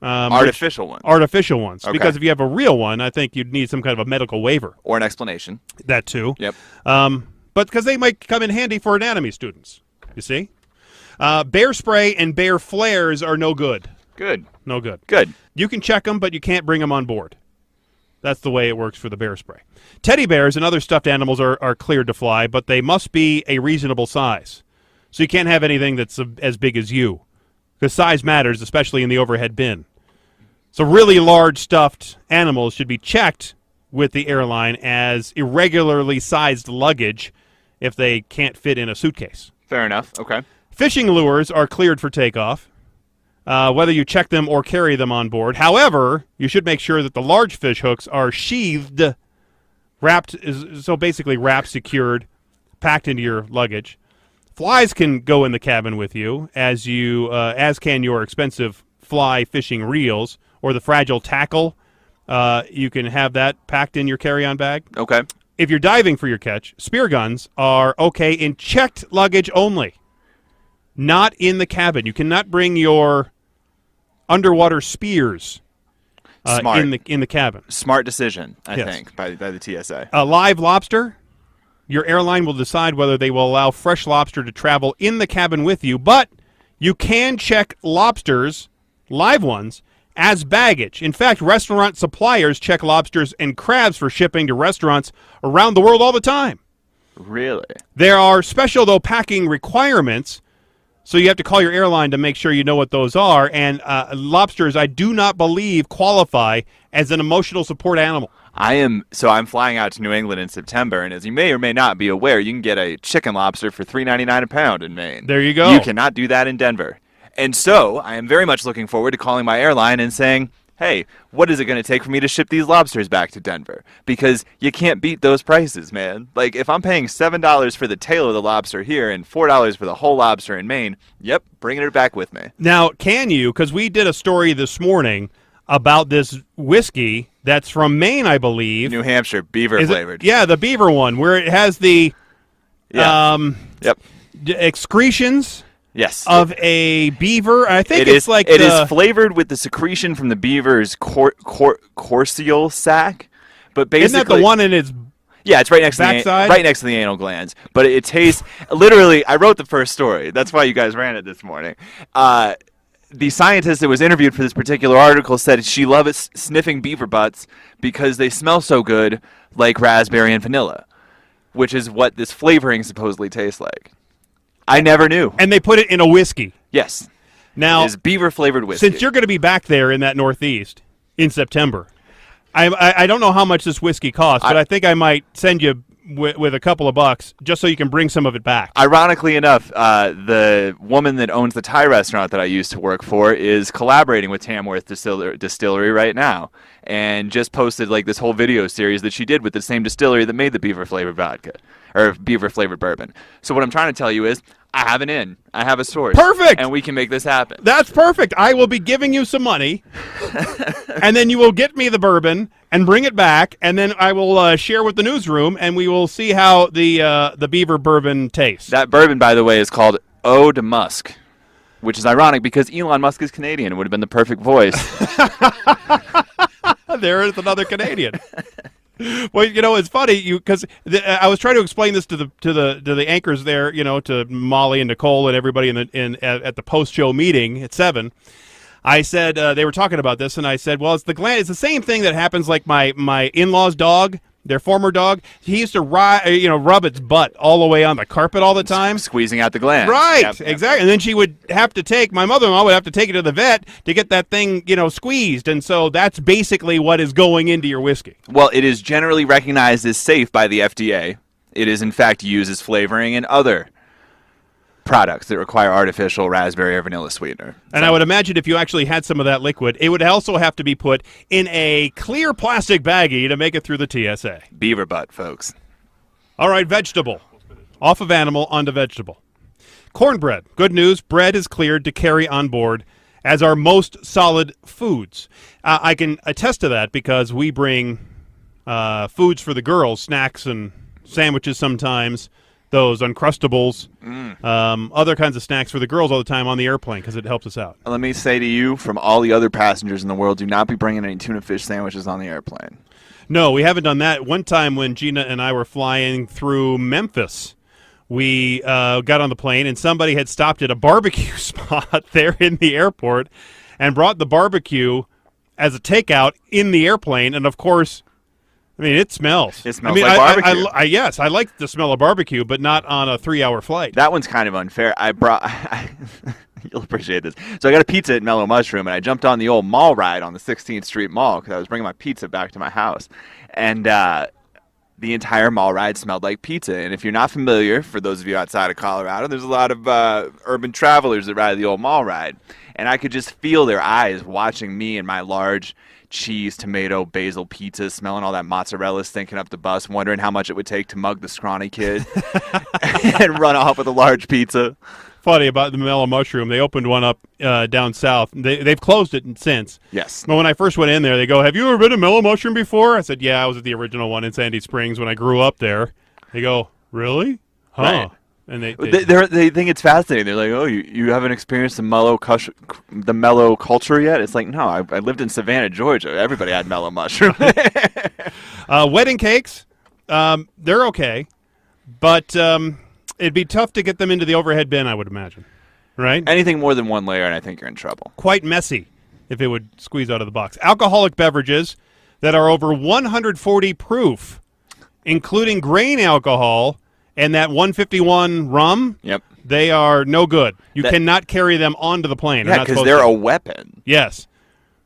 Artificial one. Artificial ones. Okay. Because if you have a real one, I think you'd need some kind of a medical waiver. Or an explanation. That too. Yep. But because they might come in handy for anatomy students. You see? Bear spray and bear flares are no good. Good. No good. Good. You can check them, but you can't bring them on board. That's the way it works for the bear spray. Teddy bears and other stuffed animals are cleared to fly, but they must be a reasonable size. So you can't have anything that's as big as you. Because size matters, especially in the overhead bin. So really large stuffed animals should be checked with the airline as irregularly sized luggage if they can't fit in a suitcase. Fair enough. Okay. Fishing lures are cleared for takeoff, whether you check them or carry them on board. However, you should make sure that the large fish hooks are sheathed, wrapped, secured, packed into your luggage. Flies can go in the cabin with you, as can your expensive fly fishing reels or the fragile tackle. You can have that packed in your carry-on bag. Okay. If you're diving for your catch, spear guns are okay in checked luggage only, not in the cabin. You cannot bring your underwater spears Smart. in the cabin. Smart decision, I Yes. think, by the TSA. A live lobster, Your airline will decide whether they will allow fresh lobster to travel in the cabin with you, but you can check lobsters, live ones, as baggage. In fact, restaurant suppliers check lobsters and crabs for shipping to restaurants around the world all the time. Really? There are special, though, packing requirements, so you have to call your airline to make sure you know what those are. And lobsters, I do not believe, qualify as an emotional support animal. I'm flying out to New England in September, and as you may or may not be aware, you can get a chicken lobster for $3.99 a pound in Maine. There you go. You cannot do that in Denver. And so I am very much looking forward to calling my airline and saying, hey, what is it going to take for me to ship these lobsters back to Denver? Because you can't beat those prices, man. Like, if I'm paying $7 for the tail of the lobster here and $4 for the whole lobster in Maine, yep, bringing it back with me. Now, can you, because we did a story this morning about this whiskey that's from Maine, I believe. New Hampshire, beaver flavored. Yeah, the beaver one, where it has the excretions Yes. of a beaver. I think it is flavored with the secretion from the beaver's corseal sac. But basically, isn't that the one in its it's right next backside? Right next to the anal glands. But it tastes literally. I wrote the first story. That's why you guys ran it this morning. The scientist that was interviewed for this particular article said she loves sniffing beaver butts because they smell so good, like raspberry and vanilla, which is what this flavoring supposedly tastes like. I never knew. And they put it in a whiskey. Yes. Now, it is beaver-flavored whiskey. Since you're going to be back there in that Northeast in September, I don't know how much this whiskey costs, but I think I might send you with a couple of bucks just so you can bring some of it back. Ironically enough, the woman that owns the Thai restaurant that I used to work for is collaborating with Tamworth Distillery right now, and just posted like this whole video series that she did with the same distillery that made the beaver-flavored vodka, or beaver-flavored bourbon. So what I'm trying to tell you is, I have an in. I have a source. Perfect! And we can make this happen. That's perfect. I will be giving you some money, and then you will get me the bourbon and bring it back, and then I will share with the newsroom, and we will see how the beaver bourbon tastes. That bourbon, by the way, is called Eau de Musk, which is ironic because Elon Musk is Canadian. It would have been the perfect voice. There is another Canadian. Well, you know, it's funny because I was trying to explain this to the anchors there, you know, to Molly and Nicole and everybody at the post show meeting at 7. I said they were talking about this, and I said, well, it's the same thing that happens like my in-laws' dog, their former dog. He used to rub its butt all the way on the carpet all the time, squeezing out the glands. Right, yep. Exactly. And then she would have to my mother-in-law would have to take it to the vet to get that thing, squeezed. And so that's basically what is going into your whiskey. Well, it is generally recognized as safe by the FDA. It is, in fact, used as flavoring in other products that require artificial raspberry or vanilla sweetener. And I would imagine if you actually had some of that liquid, it would also have to be put in a clear plastic baggie to make it through the TSA. Beaver butt, folks. All right, vegetable. Off of animal, onto vegetable. Cornbread. Good news, bread is cleared to carry on board as our most solid foods. I can attest to that because we bring foods for the girls, snacks and sandwiches sometimes, those Uncrustables, other kinds of snacks for the girls all the time on the airplane because it helps us out. Let me say to you, from all the other passengers in the world, do not be bringing any tuna fish sandwiches on the airplane. No, we haven't done that. One time when Gina and I were flying through Memphis, we got on the plane and somebody had stopped at a barbecue spot there in the airport and brought the barbecue as a takeout in the airplane. And, of course, I mean, it smells. It smells like barbecue. Yes, I like the smell of barbecue, but not on a 3-hour flight. That one's kind of unfair. You'll appreciate this. So I got a pizza at Mellow Mushroom, and I jumped on the old mall ride on the 16th Street Mall because I was bringing my pizza back to my house. And the entire mall ride smelled like pizza. And if you're not familiar, for those of you outside of Colorado, there's a lot of urban travelers that ride the old mall ride. And I could just feel their eyes watching me and my large cheese, tomato, basil pizza, smelling all that mozzarella stinking up the bus, wondering how much it would take to mug the scrawny kid and run off with a large pizza. Funny about the Mellow Mushroom, they opened one up down south. They've closed it since. Yes. But when I first went in there, they go, "Have you ever been to Mellow Mushroom before?" I said, "Yeah, I was at the original one in Sandy Springs when I grew up there." They go, "Really? Huh?" Right. And they think it's fascinating. They're like, "Oh, you haven't experienced the mellow culture yet?" It's like, no, I lived in Savannah, Georgia. Everybody had Mellow Mushroom. Wedding cakes, they're okay. But it'd be tough to get them into the overhead bin, I would imagine. Right? Anything more than one layer, and I think you're in trouble. Quite messy if it would squeeze out of the box. Alcoholic beverages that are over 140 proof, including grain alcohol and that 151 rum. Yep. They are no good. You cannot carry them onto the plane. Yeah, because they're a weapon. Yes,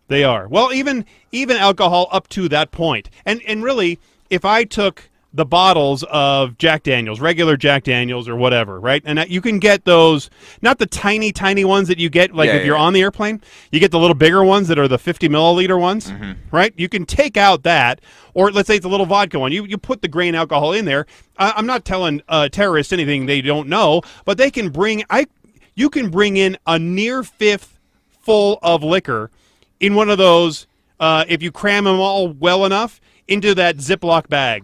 they are. Well, even alcohol up to that point. And really, if I took the bottles of Jack Daniels, regular Jack Daniels or whatever, right? And you can get those, not the tiny, tiny ones that you get if you're on the airplane. You get the little bigger ones that are the 50 milliliter ones, right? You can take out that, or let's say it's a little vodka one. You put the grain alcohol in there. I'm not telling terrorists anything they don't know, but they can you can bring in a near fifth full of liquor in one of those, if you cram them all well enough, into that Ziploc bag.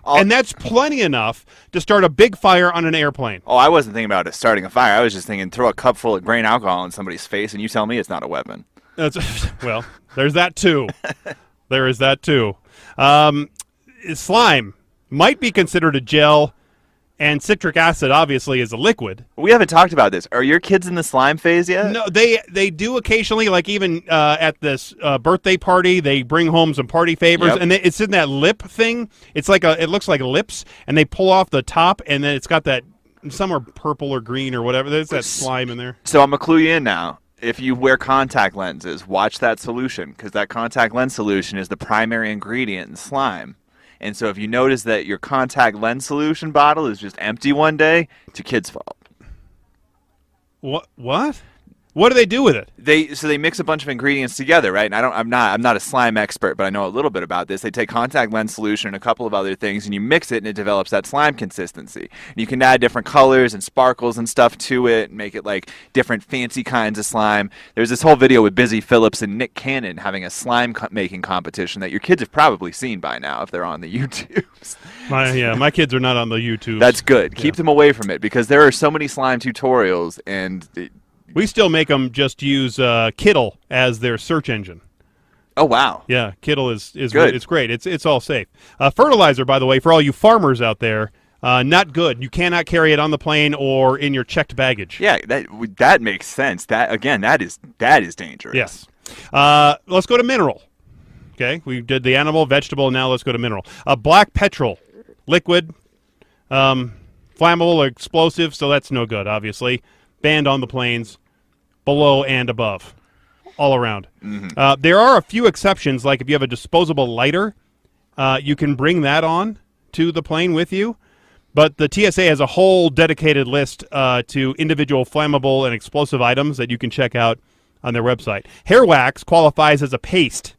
And that's plenty enough to start a big fire on an airplane. Oh, I wasn't thinking about it starting a fire. I was just thinking throw a cup full of grain alcohol in somebody's face, and you tell me it's not a weapon. Well, there's that too. There is that too. Slime might be considered a gel, and citric acid obviously is a liquid. We haven't talked about this. Are your kids in the slime phase yet? No, they do occasionally, like even at this birthday party, they bring home some party favors, and it's in that lip thing. It's like it looks like lips, and they pull off the top, and then it's got that, some are purple or green or whatever. There's that slime in there. So I'm going to clue you in now. If you wear contact lenses, watch that solution, because that contact lens solution is the primary ingredient in slime. And so if you notice that your contact lens solution bottle is just empty one day, it's your kid's fault. What? What do they do with it? They mix a bunch of ingredients together, right? And I'm not a slime expert, but I know a little bit about this. They take contact lens solution and a couple of other things, and you mix it, and it develops that slime consistency. And you can add different colors and sparkles and stuff to it, and make it like different fancy kinds of slime. There's this whole video with Busy Phillips and Nick Cannon having a slime making competition that your kids have probably seen by now if they're on the YouTubes. My kids are not on the YouTube. That's good. Keep them away from it, because there are so many slime tutorials, and we still make them just use Kittl as their search engine. Oh, wow. Yeah, Kittl is good. It's great. It's all safe. Fertilizer, by the way, for all you farmers out there, not good. You cannot carry it on the plane or in your checked baggage. Yeah, that makes sense. That is dangerous. Yes. Let's go to mineral. Okay, we did the animal, vegetable, now let's go to mineral. Black petrol, liquid, flammable, explosive, so that's no good, obviously. Banned on the planes, below and above, all around. There are a few exceptions, like if you have a disposable lighter, you can bring that on to the plane with you. But the TSA has a whole dedicated list to individual flammable and explosive items that you can check out on their website. Hair wax qualifies as a paste,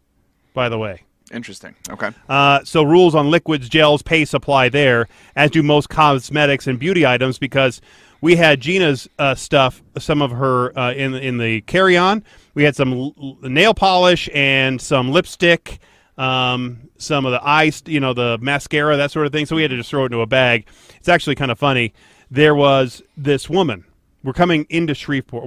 by the way. Interesting. Okay. So rules on liquids, gels, pastes apply there, as do most cosmetics and beauty items, because we had Gina's stuff, some of her in the carry-on. We had some nail polish and some lipstick, some of the eyes, the mascara, that sort of thing. So we had to just throw it into a bag. It's actually kind of funny. There was this woman. We're coming into Shreveport.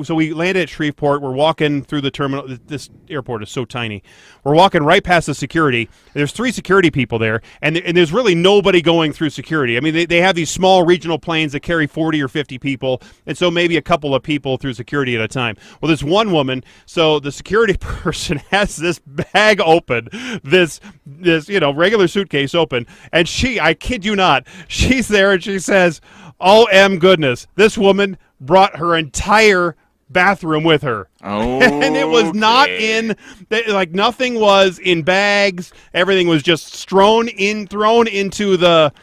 So we landed at Shreveport. We're walking through the terminal. This airport is so tiny. We're walking right past the security. There's 3 security people there, and there's really nobody going through security. I mean, they have these small regional planes that carry 40 or 50 people, and so maybe a couple of people through security at a time. Well, there's one woman, so the security person has this bag open, this regular suitcase open, and I kid you not, she's there and she says, "Oh, goodness, this woman brought her entire bathroom with her." Oh, and it was not nothing was in bags. Everything was just thrown into the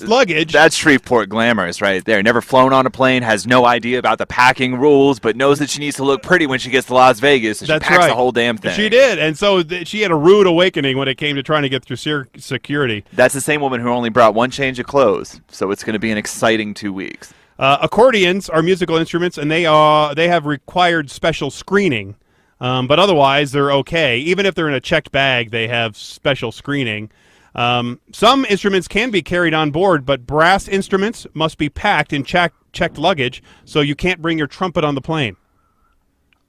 luggage. That's Shreveport glamorous right there. Never flown on a plane, has no idea about the packing rules, but knows that she needs to look pretty when she gets to Las Vegas. So she packs the whole damn thing. She did, and so she had a rude awakening when it came to trying to get through security. That's the same woman who only brought one change of clothes, so it's going to be an exciting 2 weeks. Accordions are musical instruments, and they have required special screening, but otherwise they're okay. Even if they're in a checked bag, they have special screening. Some instruments can be carried on board, but brass instruments must be packed in checked luggage, so you can't bring your trumpet on the plane.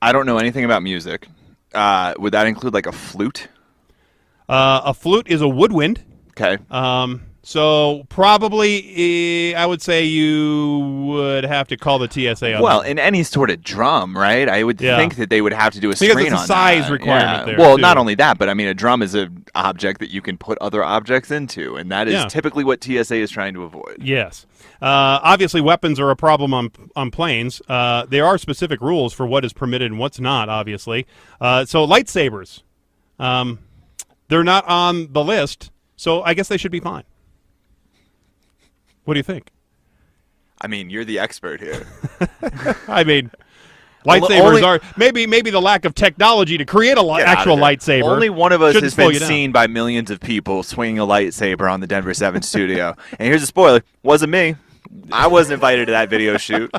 I don't know anything about music. Would that include like a flute? A flute is a woodwind. Okay. So probably, I would say you would have to call the TSA on Well, that. in any sort of drum, right? I would think that they would have to do a Because screen it's a on size that. requirement there, Well, too. not only that, but I mean, a drum is an object that you can put other objects into, and that is typically what TSA is trying to avoid. Yes. Obviously, weapons are a problem on planes. There are specific rules for what is permitted and what's not, obviously. So lightsabers, they're not on the list, so I guess they should be fine. What do you think? I mean, you're the expert here. I mean, lightsabers are maybe the lack of technology to create a actual lightsaber. Only one of us shouldn't has slow been you down. seen by millions of people swinging a lightsaber on the Denver7 studio. And here's a spoiler: wasn't me. I wasn't invited to that video shoot.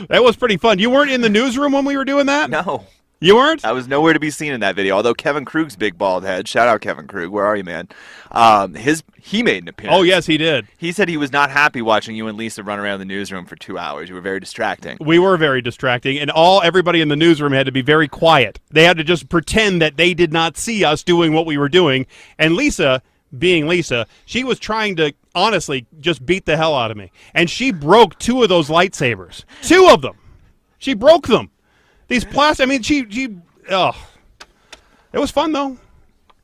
That was pretty fun. You weren't in the newsroom when we were doing that? No. You weren't? I was nowhere to be seen in that video. Although Kevin Krug's big bald head, shout out Kevin Krug, where are you, man? He made an appearance. Oh, yes, he did. He said he was not happy watching you and Lisa run around the newsroom for 2 hours. You were very distracting. We were very distracting, and everybody in the newsroom had to be very quiet. They had to just pretend that they did not see us doing what we were doing. And Lisa, being Lisa, she was trying to honestly just beat the hell out of me. And she broke 2 of those lightsabers. 2 of them. She broke them. These plastic. I mean, it was fun though.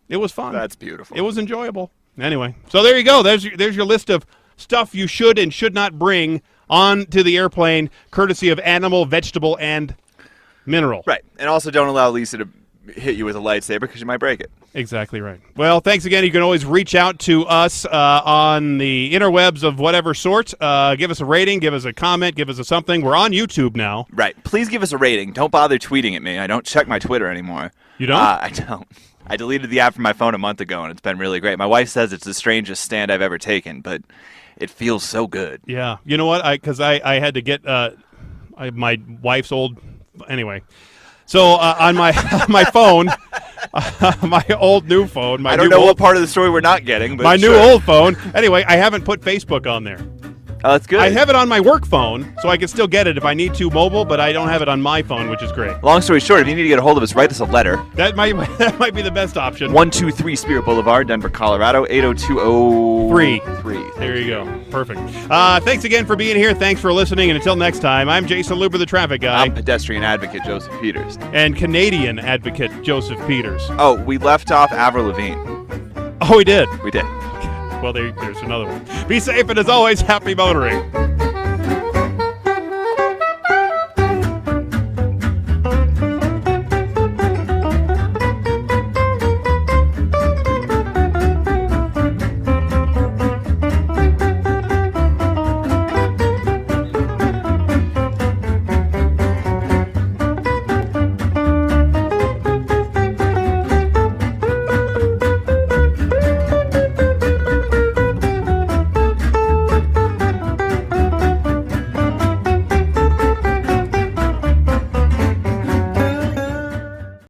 It was fun. That's beautiful. It was enjoyable. Anyway, so there you go. There's your list of stuff you should and should not bring onto the airplane, courtesy of animal, vegetable, and mineral. Right, and also don't allow Lisa to hit you with a lightsaber because you might break it. Exactly right. Well, thanks again. You can always reach out to us on the interwebs of whatever sort. Give us a rating, give us a comment, give us a something. We're on YouTube now. Right. Please give us a rating. Don't bother tweeting at me. I don't check my Twitter anymore. You don't? I don't. I deleted the app from my phone a month ago, and it's been really great. My wife says it's the strangest stand I've ever taken, but it feels so good. Yeah. You know what? Because I had to get my wife's old... Anyway. So on my my phone, my old new phone... I don't know what part of the story we're not getting, but my new old phone. Anyway, I haven't put Facebook on there. Oh, that's good. I have it on my work phone, so I can still get it if I need to mobile, but I don't have it on my phone, which is great. Long story short, if you need to get a hold of us, write us a letter. That might be the best option. 123 Spirit Boulevard, Denver, Colorado, 80203. There you go. Perfect. Thanks again for being here. Thanks for listening. And until next time, I'm Jason Luber, the traffic guy. I'm pedestrian advocate Joseph Peters. And Canadian advocate Joseph Peters. Oh, we left off Avril Lavigne. Oh, we did? We did. Well, there's another one. Be safe, and as always, happy motoring.